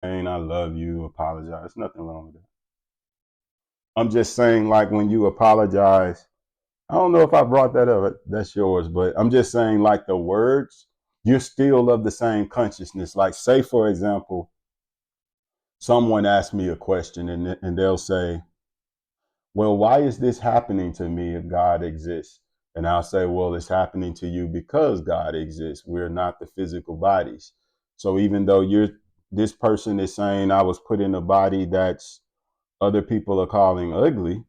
saying I love you, apologize. Nothing wrong with that. I'm just saying, like, when you apologize, I don't know if I brought that up. That's yours, but I'm just saying, like, the words, you're still of the same consciousness. Like, say, for example, someone asks me a question and they'll say, well, why is this happening to me if God exists? And I'll say, well, it's happening to you because God exists. We're not the physical bodies. So even though this person is saying I was put in a body that's other people are calling ugly,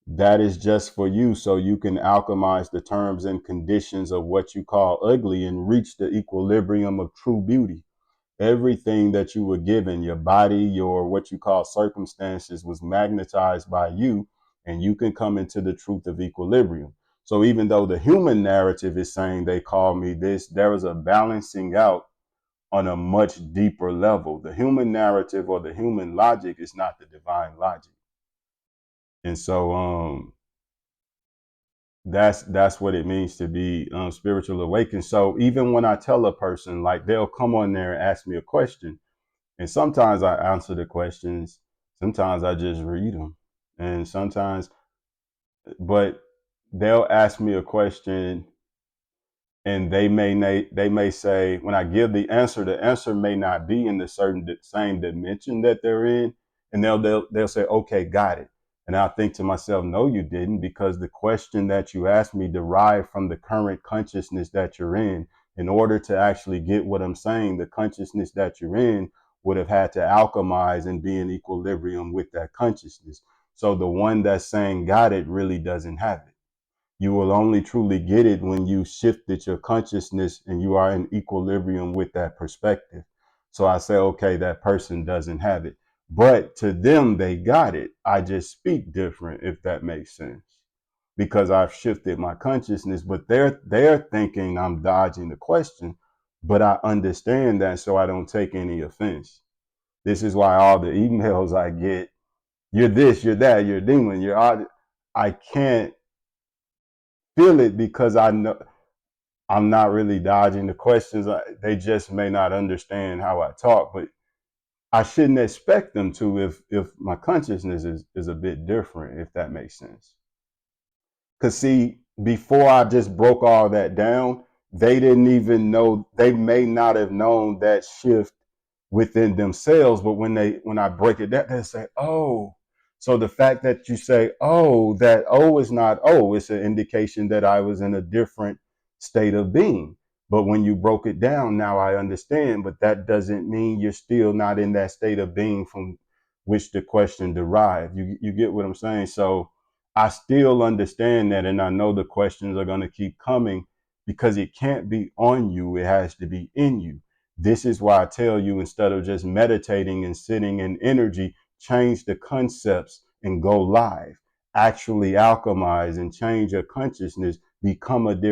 that is just for you so you can alchemize the terms and conditions of what you call ugly and reach the equilibrium of true beauty. Everything that you were given, your body, your what you call circumstances, was magnetized by you, and you can come into the truth of equilibrium. So even though the human narrative is saying they call me this, there is a balancing out on a much deeper level. The human narrative or the human logic is not the divine logic. And so that's what it means to be spiritual awakened. So even when I tell a person, like, they'll come on there and ask me a question, and sometimes I answer the questions, sometimes I just read them, and sometimes, but they'll ask me a question and they may say, when I give the answer may not be in the same dimension that they're in, and they'll say, okay, got it. And I think to myself, no, you didn't, because the question that you asked me derived from the current consciousness that you're in. In order to actually get what I'm saying, the consciousness that you're in would have had to alchemize and be in equilibrium with that consciousness. So the one that's saying got it really doesn't have it. You will only truly get it when you shifted your consciousness and you are in equilibrium with that perspective. So I say, okay, that person doesn't have it. But to them, they got it. I just speak different, if that makes sense, because I've shifted my consciousness. But they're thinking I'm dodging the question, but I understand that, so I don't take any offense. This is why all the emails I get, you're this, you're that, you're a demon, you're odd. I can't feel it because I know I'm not really dodging the questions. They just may not understand how I talk, but I shouldn't expect them to if my consciousness is a bit different, if that makes sense. Because see, before I just broke all that down, they didn't even know, they may not have known that shift within themselves. But when I break it down, they say, oh, so the fact that you say, oh, that oh is not oh, it's an indication that I was in a different state of being. But when you broke it down, now I understand. But that doesn't mean you're still not in that state of being from which the question derived. You get what I'm saying? So I still understand that, and I know the questions are going to keep coming because it can't be on you. It has to be in you. This is why I tell you, instead of just meditating and sitting in energy, change the concepts and go live. Actually alchemize and change your consciousness, become a different